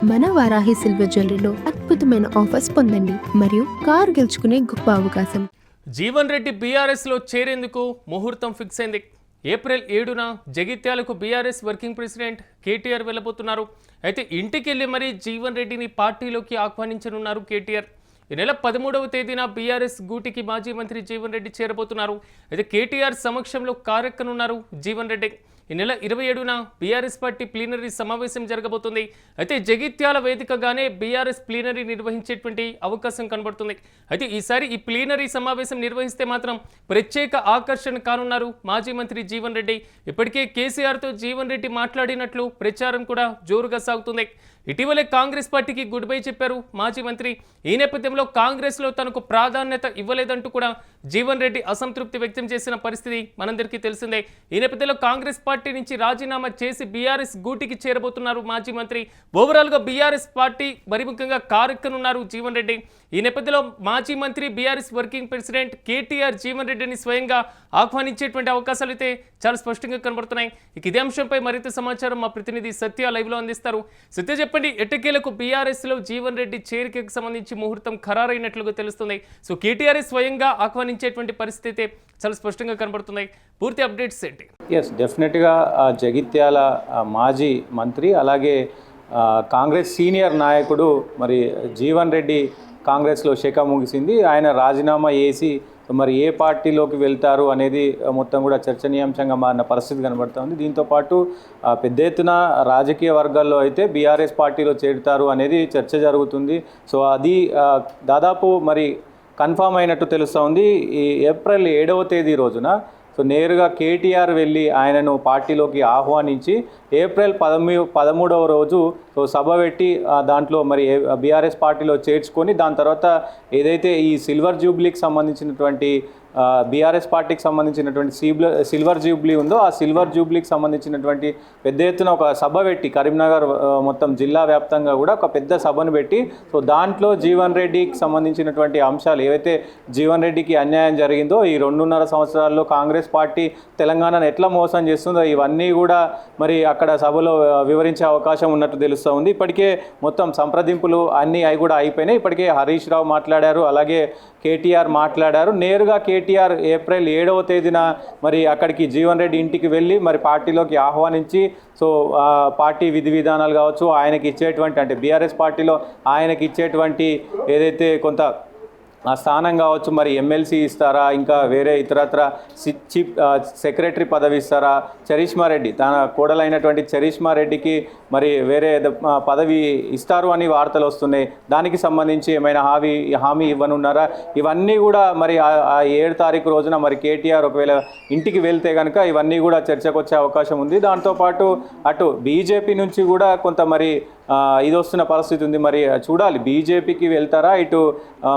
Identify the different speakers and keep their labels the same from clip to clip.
Speaker 1: మన వారాహి సిల్వర్ జ్యువెలరీలో అద్భుతమైన ఆఫర్స్ పొందండి మరియు కార్ గెలుచుకునే గొప్ప అవకాశం.
Speaker 2: జీవన్ రెడ్డి బీఆర్ఎస్లో చేరేందుకు ముహూర్తం ఫిక్స్ అయింది. ఏప్రిల్ 7న జగిత్యాలకు బీఆర్ఎస్ వర్కింగ్ ప్రెసిడెంట్ కేటీఆర్ వెళ్ళబోతున్నారు. అయితే ఇంటికెళ్లి మరీ జీవన్ రెడ్డిని పార్టీలోకి ఆహ్వానించనున్నారు కేటీఆర్. ఈ నెల 13వ తేదీన బీఆర్ఎస్ గూటికి మాజీ మంత్రి జీవన్ రెడ్డి చేరబోతున్నారు. అయితే కేటీఆర్ సమక్షంలో కారెక్కనున్నారు జీవన్ రెడ్డి. ఈ నెల 27న బీఆర్ఎస్ పార్టీ ప్లీనరీ సమావేశం జరగబోతుంది. అయితే జగిత్యాల వేదికగానే బీఆర్ఎస్ ప్లీనరీ నిర్వహించేటువంటి అవకాశం కనబడుతుంది. అయితే ఈసారి ఈ ప్లీనరీ సమావేశం నిర్వహిస్తే మాత్రం ప్రత్యేక ఆకర్షణ కానున్నారు మాజీ మంత్రి జీవన్ రెడ్డి. ఇప్పటికే కేసీఆర్తో జీవన్ రెడ్డి మాట్లాడినట్లు ప్రచారం కూడా జోరుగా సాగుతుంది. ఇటీవలే కాంగ్రెస్ పార్టీకి గుడ్ బై చెప్పారు మాజీ మంత్రి. ఈ నేపథ్యంలో కాంగ్రెస్లో తనకు ప్రాధాన్యత ఇవ్వలేదంటూ కూడా జీవన్ రెడ్డి అసంతృప్తి వ్యక్తం చేసిన పరిస్థితి మనందరికీ తెలిసిందే. ఈ నేపథ్యంలో కాంగ్రెస్ పార్టీ నుంచి రాజీనామా చేసి బీఆర్ఎస్ గూటికి చేరబోతున్నారు మాజీ మంత్రి. ఓవరాల్గా బీఆర్ఎస్ పార్టీ మరి ముఖ్యంగా కారెక్కనున్నారు జీవన్ రెడ్డి. ఈ నేపథ్యంలో మాజీ మంత్రి BRS working president KTR Jeevan రెడ్డిని స్వయంగా ఆహ్వానించేటువంటి అవకాశాలు అయితే చాలా స్పష్టంగా కనబడుతున్నాయి. ఇక ఇదే అంశంపై మరింత సమాచారం మా ప్రతినిధి సత్య లైవ్లో అందిస్తారు. సత్య, చెప్పండి, ఎట్టకేలకు బీఆర్ఎస్లో జీవన్ రెడ్డి చేరికకు సంబంధించి ముహూర్తం ఖరారైనట్లుగా తెలుస్తుంది. సో కేటీఆర్ స్వయంగా ఆహ్వానించేటువంటి పరిస్థితి చాలా స్పష్టంగా కనబడుతున్నాయి. పూర్తి అప్డేట్స్ ఏంటి?
Speaker 3: ఎస్, డెఫినెట్గా జగిత్యాల మాజీ మంత్రి అలాగే కాంగ్రెస్ సీనియర్ నాయకుడు మరి జీవన్ రెడ్డి కాంగ్రెస్లో శేఖ ముగిసింది. ఆయన రాజీనామా చేసి మరి ఏ పార్టీలోకి వెళ్తారు అనేది మొత్తం కూడా చర్చనీయాంశంగా మారిన పరిస్థితి కనబడుతుంది. దీంతోపాటు పెద్ద ఎత్తున రాజకీయ వర్గాల్లో అయితే బీఆర్ఎస్ పార్టీలో చేరుతారు అనేది చర్చ జరుగుతుంది. సో అది దాదాపు మరి కన్ఫామ్ అయినట్టు తెలుస్తూ ఉంది. ఈ ఏప్రిల్ 7వ తేదీ రోజున సో నేరుగా కేటీఆర్ వెళ్ళి ఆయనను పార్టీలోకి ఆహ్వానించి ఏప్రిల్ 13వ రోజు సో సభ పెట్టి దాంట్లో మరి బీఆర్ఎస్ పార్టీలో చేర్చుకొని దాని తర్వాత ఏదైతే ఈ సిల్వర్ జూబ్లీకి సంబంధించినటువంటి బీఆర్ఎస్ పార్టీకి సంబంధించినటువంటి సిల్వర్ జూబ్లీ ఉందో ఆ సిల్వర్ జూబ్లీకి సంబంధించినటువంటి పెద్ద ఎత్తున ఒక సభ పెట్టి కరీంనగర్ మొత్తం జిల్లా వ్యాప్తంగా కూడా ఒక పెద్ద సభను పెట్టి సో దాంట్లో జీవన్ రెడ్డికి సంబంధించినటువంటి అంశాలు ఏవైతే జీవన్ రెడ్డికి అన్యాయం జరిగిందో ఈ 2.5 సంవత్సరాల్లో కాంగ్రెస్ పార్టీ తెలంగాణను ఎట్లా మోసం చేస్తుందో ఇవన్నీ కూడా మరి అక్కడ సభలో వివరించే అవకాశం ఉన్నట్టు తెలుస్తూ ఉంది. ఇప్పటికే మొత్తం సంప్రదింపులు అన్నీ అవి కూడా అయిపోయినాయి. ఇప్పటికే హరీష్ రావు మాట్లాడారు, అలాగే కేటీఆర్ మాట్లాడారు. నేరుగా కేటీఆర్ ఏప్రిల్ 7వ తేదీన మరి అక్కడికి జీవన్ రెడ్డి ఇంటికి వెళ్ళి మరి పార్టీలోకి ఆహ్వానించి సో పార్టీ విధి విధానాలు కావచ్చు, ఆయనకి ఇచ్చేటువంటి అంటే బీఆర్ఎస్ పార్టీలో ఆయనకి ఇచ్చేటువంటి ఏదైతే కొంత ఆ స్థానం కావచ్చు, మరి ఎమ్మెల్సీ ఇస్తారా, ఇంకా వేరే ఇతరత్ర చీఫ్ సెక్రటరీ పదవి ఇస్తారా, చరిష్మా రెడ్డి తన కోడలైనటువంటి చరిష్మా రెడ్డికి మరి వేరే పదవి ఇస్తారు అని వార్తలు వస్తున్నాయి. దానికి సంబంధించి ఏమైనా హామీ ఇవ్వనున్నారా? ఇవన్నీ కూడా మరి ఆ 7 తారీఖు రోజున మరి కేటీఆర్ ఒకవేళ ఇంటికి వెళ్తే కనుక ఇవన్నీ కూడా చర్చకు వచ్చే అవకాశం ఉంది. దాంతోపాటు అటు బీజేపీ నుంచి కూడా కొంత మరి ఇది వస్తున్న పరిస్థితి ఉంది. మరి చూడాలి బీజేపీకి వెళ్తారా, ఇటు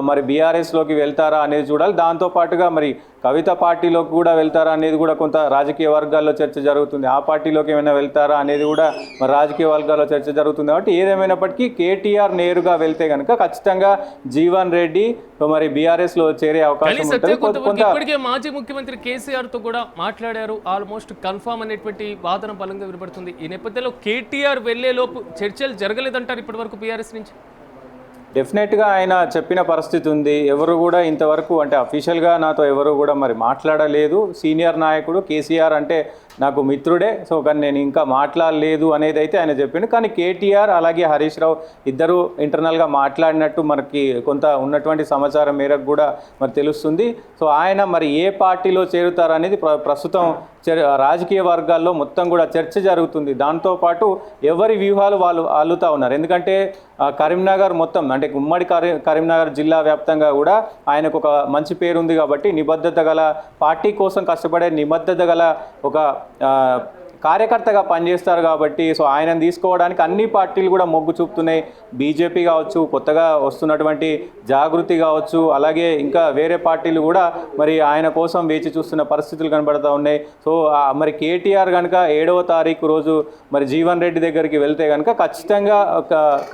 Speaker 3: మరి బీఆర్ఎస్లోకి వెళ్తారా అనేది చూడాలి. దాంతోపాటుగా మరి కవిత పార్టీలోకి కూడా వెళ్తారా అనేది కూడా కొంత రాజకీయ వర్గాల్లో చర్చ జరుగుతుంది. ఆ పార్టీలోకి ఏమైనా వెళ్తారా అనేది కూడా మరి రాజకీయ వర్గాల్లో చర్చ జరుగుతుంది. కాబట్టి ఏదేమైనప్పటికీ కేటీఆర్ నేరుగా వెళ్తే కనుక ఖచ్చితంగా జీవన్ రెడ్డి మరి బీఆర్ఎస్లో చేరే అవకాశం ఉంటుంది.
Speaker 2: ఇప్పటికే మాజీ ముఖ్యమంత్రి కేసీఆర్తో కూడా మాట్లాడారు, ఆల్మోస్ట్ కన్ఫామ్ అనేటువంటి వాదన బలంగా వినబడుతుంది. ఈ నేపథ్యంలో కేటీఆర్ వెళ్లేలోపు చర్చలు జరగలేదంటారు ఇప్పటి వరకు బీఆర్ఎస్ నుంచి?
Speaker 3: డెఫినెట్గా ఆయన చెప్పిన పరిస్థితి ఉంది. ఎవరు కూడా ఇంతవరకు అంటే అఫీషియల్గా నాతో ఎవరు కూడా మరి మాట్లాడలేదు. సీనియర్ నాయకుడు కేసీఆర్ అంటే నాకు మిత్రుడే, సో కానీ నేను ఇంకా మాట్లాడలేదు అనేది అయితే ఆయన చెప్పిండు. కానీ కేటీఆర్ అలాగే హరీష్ రావు ఇద్దరు ఇంటర్నల్గా మాట్లాడినట్టు మనకి కొంత ఉన్నటువంటి సమాచారం మేరకు కూడా మరి తెలుస్తుంది. సో ఆయన మరి ఏ పార్టీలో చేరుతారనేది ప్రస్తుతం రాజకీయ వర్గాల్లో మొత్తం కూడా చర్చ జరుగుతుంది. దాంతోపాటు ఎవరి వ్యూహాలు వాళ్ళు అల్లుతూ ఉన్నారు. ఎందుకంటే కరీంనగర్ మొత్తం అంటే ఉమ్మడి కరీంనగర్ జిల్లా వ్యాప్తంగా కూడా ఆయనకు ఒక మంచి పేరు ఉంది. కాబట్టి నిబద్ధత గల పార్టీ కోసం కష్టపడే నిబద్ధత గల ఒక కార్యకర్తగా పనిచేస్తారు. కాబట్టి సో ఆయనను తీసుకోవడానికి అన్ని పార్టీలు కూడా మొగ్గు చూపుతున్నాయి. బీజేపీ కావచ్చు, కొత్తగా వస్తున్నటువంటి జాగృతి కావచ్చు, అలాగే ఇంకా వేరే పార్టీలు కూడా మరి ఆయన కోసం వేచి చూస్తున్న పరిస్థితులు కనబడుతూ ఉన్నాయి. సో మరి కేటీఆర్ కనుక 7వ తారీఖు రోజు మరి జీవన్ రెడ్డి దగ్గరికి వెళ్తే కనుక ఖచ్చితంగా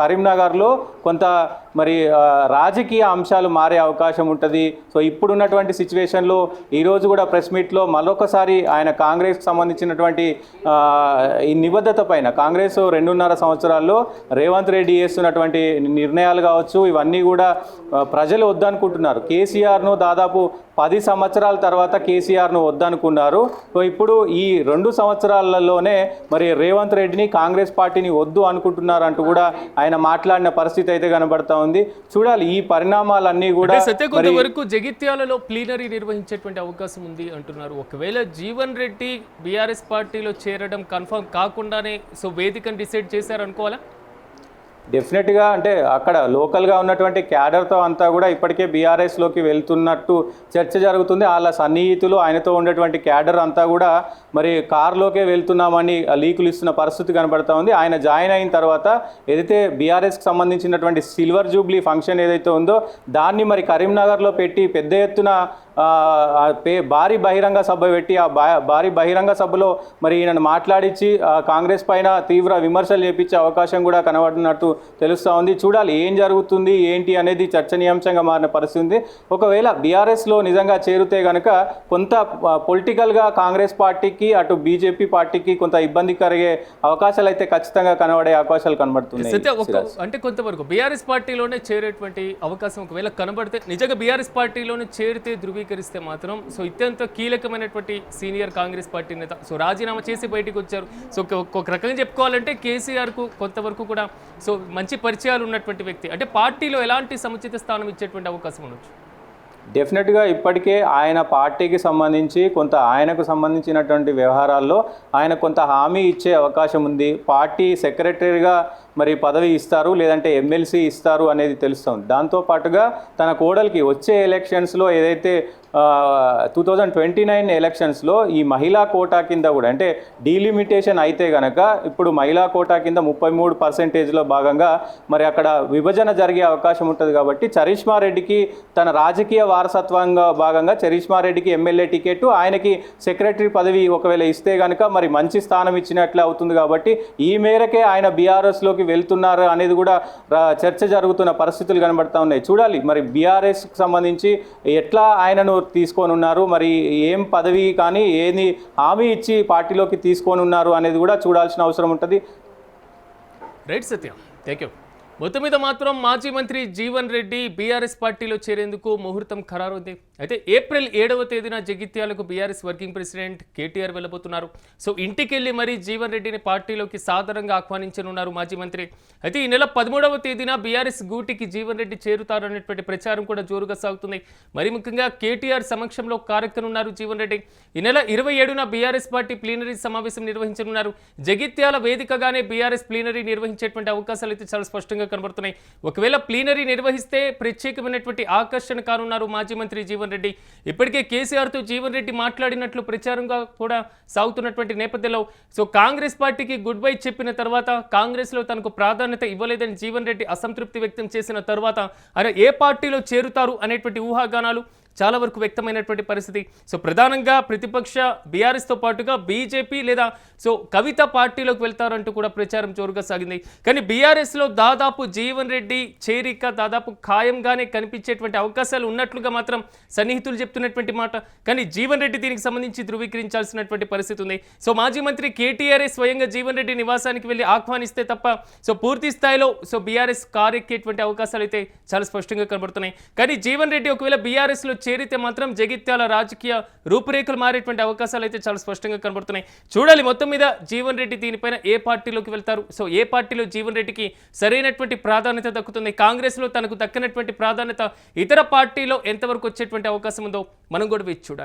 Speaker 3: కరీంనగర్లో కొంత మరి రాజకీయ అంశాలు మారే అవకాశం ఉంటుంది. సో ఇప్పుడున్నటువంటి సిచ్యువేషన్లో ఈరోజు కూడా ప్రెస్ మీట్లో మరొకసారి ఆయన కాంగ్రెస్కి సంబంధించినటువంటి ఈ నిబద్ధత పైన కాంగ్రెస్ 2.5 సంవత్సరాల్లో రేవంత్ రెడ్డి చేస్తున్నటువంటి నిర్ణయాలు కావచ్చు, ఇవన్నీ కూడా ప్రజలు వద్దనుకుంటున్నారు. కేసీఆర్ను దాదాపు 10 సంవత్సరాల తర్వాత కేసీఆర్ను వద్దనుకున్నారు. సో ఇప్పుడు ఈ 2 సంవత్సరాలలోనే మరి రేవంత్ రెడ్డిని కాంగ్రెస్ పార్టీని వద్దు అనుకుంటున్నారు అంటూ కూడా ఆయన మాట్లాడిన పరిస్థితి అయితే కనబడతా ఉంది. చూడాలి ఈ పరిణామాలన్నీ కూడా.
Speaker 2: కొంతవరకు జగిత్యాలలో ప్లీనరీ నిర్వహించేటువంటి అవకాశం ఉంది అంటున్నారు. ఒకవేళ జీవన్ రెడ్డి బీఆర్ఎస్ పార్టీలో చేరడం కన్ఫర్మ్ కాకుండానే సో వేదికను డిసైడ్ చేశారనుకోవాలా?
Speaker 3: డెఫినెట్గా అంటే అక్కడ లోకల్గా ఉన్నటువంటి క్యాడర్తో అంతా కూడా ఇప్పటికే బీఆర్ఎస్లోకి వెళ్తున్నట్టు చర్చ జరుగుతుంది. వాళ్ళ సన్నిహితులు ఆయనతో ఉన్నటువంటి క్యాడర్ అంతా కూడా మరి కారులోకే వెళ్తున్నామని లీకులు ఇస్తున్న పరిస్థితి కనబడతా ఉంది. ఆయన జాయిన్ అయిన తర్వాత ఏదైతే బీఆర్ఎస్కి సంబంధించినటువంటి సిల్వర్ జూబ్లీ ఫంక్షన్ ఏదైతే ఉందో దాన్ని మరి కరీంనగర్లో పెట్టి పెద్ద ఎత్తున భారీ బహిరంగ సభ పెట్టి ఆ భారీ బహిరంగ సభలో మరి ఈయనను మాట్లాడించి కాంగ్రెస్ పైన తీవ్ర విమర్శలు చేపించే అవకాశం కూడా కనబడుతున్నట్టు తెలుస్తూ ఉంది. చూడాలి ఏం జరుగుతుంది ఏంటి అనేది చర్చనీయాంశంగా మారిన పరిస్థితి ఉంది. ఒకవేళ బీఆర్ఎస్లో నిజంగా చేరితే కనుక కొంత పొలిటికల్గా కాంగ్రెస్ పార్టీకి అటు బీజేపీ పార్టీకి కొంత ఇబ్బంది కలిగే అవకాశాలు అయితే ఖచ్చితంగా కనబడే అవకాశాలు కనబడుతున్నాయి.
Speaker 2: అంటే కొంతవరకు బీఆర్ఎస్ పార్టీలోనే చేరేటువంటి అవకాశం ఒకవేళ కనబడితే నిజంగా బీఆర్ఎస్ పార్టీలోనే చేరితే ధృవీకరిస్తే మాత్రం సో అత్యంత కీలకమైనటువంటి సీనియర్ కాంగ్రెస్ పార్టీ నేత సో రాజీనామా చేసి బయటకు వచ్చారు. సో ఒక రకంగా చెప్పుకోవాలంటే కేసీఆర్కు కొంతవరకు కూడా సో మంచి పరిచయాలు ఉన్నటువంటి వ్యక్తి, అంటే పార్టీలో ఎలాంటి సముచిత స్థానం ఇచ్చేటువంటి అవకాశం ఉండొచ్చు.
Speaker 3: డెఫినెట్గా ఇప్పటికే ఆయన పార్టీకి సంబంధించి కొంత ఆయనకు సంబంధించినటువంటి వ్యవహారాల్లో ఆయన కొంత హామీ ఇచ్చే అవకాశం ఉంది. పార్టీ సెక్రటరీగా మరి పదవి ఇస్తారు లేదంటే ఎమ్మెల్సీ ఇస్తారు అనేది తెలుస్తుంది. దాంతోపాటుగా తన కోడలికి వచ్చే ఎలక్షన్స్లో ఏదైతే 2029 ఎలక్షన్స్లో ఈ మహిళా కోటా కింద కూడా అంటే డీలిమిటేషన్ అయితే కనుక ఇప్పుడు మహిళా కోటా కింద 33% భాగంగా మరి అక్కడ విభజన జరిగే అవకాశం ఉంటుంది. కాబట్టి చరిష్మా రెడ్డికి తన రాజకీయ వారసత్వంగా భాగంగా చరిష్మా రెడ్డికి ఎమ్మెల్యే టికెట్, ఆయనకి సెక్రటరీ పదవి ఒకవేళ ఇస్తే కనుక మరి మంచి స్థానం ఇచ్చినట్లే అవుతుంది. కాబట్టి ఈ మేరకే ఆయన బీఆర్ఎస్లోకి వెళ్తున్నారు అనేది కూడా చర్చ జరుగుతున్న పరిస్థితులు కనబడతా ఉన్నాయి. చూడాలి మరి బీఆర్ఎస్కి సంబంధించి ఎట్లా ఆయనను తీసుకొని ఉన్నారు, మరి ఏం పదవి కానీ ఏది హామీ ఇచ్చి పార్టీలోకి తీసుకొని ఉన్నారు అనేది కూడా చూడాల్సిన అవసరం ఉంటుంది.
Speaker 2: Right Satyam, thank you. మొత్తం మీద మాత్రం మాజీ మంత్రి జీవన్ రెడ్డి బీఆర్ఎస్ పార్టీలో చేరేందుకు ముహూర్తం ఖరారైంది. అయితే ఏప్రిల్ 7వ తేదీన జగిత్యాలకు బీఆర్ఎస్ వర్కింగ్ ప్రెసిడెంట్ కేటీఆర్ వెళ్ళబోతున్నారు. సో ఇంటికెళ్ళి మరీ జీవన్ రెడ్డిని పార్టీలోకి సాదరంగా ఆహ్వానించనున్నారు మాజీ మంత్రి. అయితే ఈ నెల 13వ తేదీన బీఆర్ఎస్ గూటికి జీవన్ రెడ్డి చేరుతారనేటువంటి ప్రచారం కూడా జోరుగా సాగుతుంది. మరి ముఖ్యంగా కేటీఆర్ సమక్షంలో కారెక్కనున్నారు జీవన్ రెడ్డి. ఈ నెల 27న బీఆర్ఎస్ పార్టీ ప్లీనరీ సమావేశం నిర్వహించనున్నారు. జగిత్యాల వేదికగానే బీఆర్ఎస్ ప్లీనరీ నిర్వహించేటువంటి అవకాశాలు అయితే చాలా స్పష్టంగా కనబడుతున్నాయి. ఒకవేళ ప్లీనరీ నిర్వహిస్తే ప్రత్యేకమైనటువంటి ఆకర్షణ కానున్నారు మాజీ మంత్రి జీవన్ రెడ్డి. ఇప్పటికే కేసీఆర్తో జీవన్ రెడ్డి మాట్లాడినట్లు ప్రచారంగా కూడా సాగుతున్నటువంటి నేపథ్యంలో సో కాంగ్రెస్ పార్టీకి గుడ్ బై చెప్పిన తర్వాత కాంగ్రెస్లో తనకు ప్రాధాన్యత ఇవ్వలేదని జీవన్ రెడ్డి అసంతృప్తి వ్యక్తం చేసిన తర్వాత ఆయన ఏ పార్టీలో చేరుతారు అనేటువంటి ఊహాగానాలు చాలా వరకు వ్యక్తమైనటువంటి పరిస్థితి. సో ప్రధానంగా ప్రతిపక్ష బీఆర్ఎస్తో పాటుగా బీజేపీ లేదా సో కవిత పార్టీలోకి వెళ్తారంటూ కూడా ప్రచారం జోరుగా సాగింది. కానీ బీఆర్ఎస్లో దాదాపు జీవన్ రెడ్డి చేరిక దాదాపు ఖాయంగానే కనిపించేటువంటి అవకాశాలు ఉన్నట్లుగా మాత్రం సన్నిహితులు చెప్తున్నటువంటి మాట. కానీ జీవన్ రెడ్డి దీనికి సంబంధించి ధృవీకరించాల్సినటువంటి పరిస్థితి ఉంది. సో మాజీ మంత్రి కేటీఆర్ఏ స్వయంగా జీవన్ రెడ్డి నివాసానికి వెళ్ళి ఆహ్వానిస్తే తప్ప సో పూర్తి స్థాయిలో సో బీఆర్ఎస్ కారెక్కేటువంటి అవకాశాలు అయితే చాలా స్పష్టంగా కనబడుతున్నాయి. కానీ జీవన్ రెడ్డి ఒకవేళ బీఆర్ఎస్లో చేరితే మాత్రం జగిత్యాల రాజకీయ రూపురేఖలు మారేటువంటి అవకాశాలు అయితే చాలా స్పష్టంగా కనబడుతున్నాయి. చూడాలి మొత్తం మీద జీవన్ రెడ్డి దీనిపైన ఏ పార్టీలోకి వెళ్తారు, సో ఏ పార్టీలో జీవన్ రెడ్డికి సరైనటువంటి ప్రాధాన్యత దక్కుతుంది, కాంగ్రెస్లో తనకు దక్కినటువంటి ప్రాధాన్యత ఇతర పార్టీలో ఎంతవరకు వచ్చేటువంటి అవకాశం ఉందో మనం కూడా వేచి చూడాలి.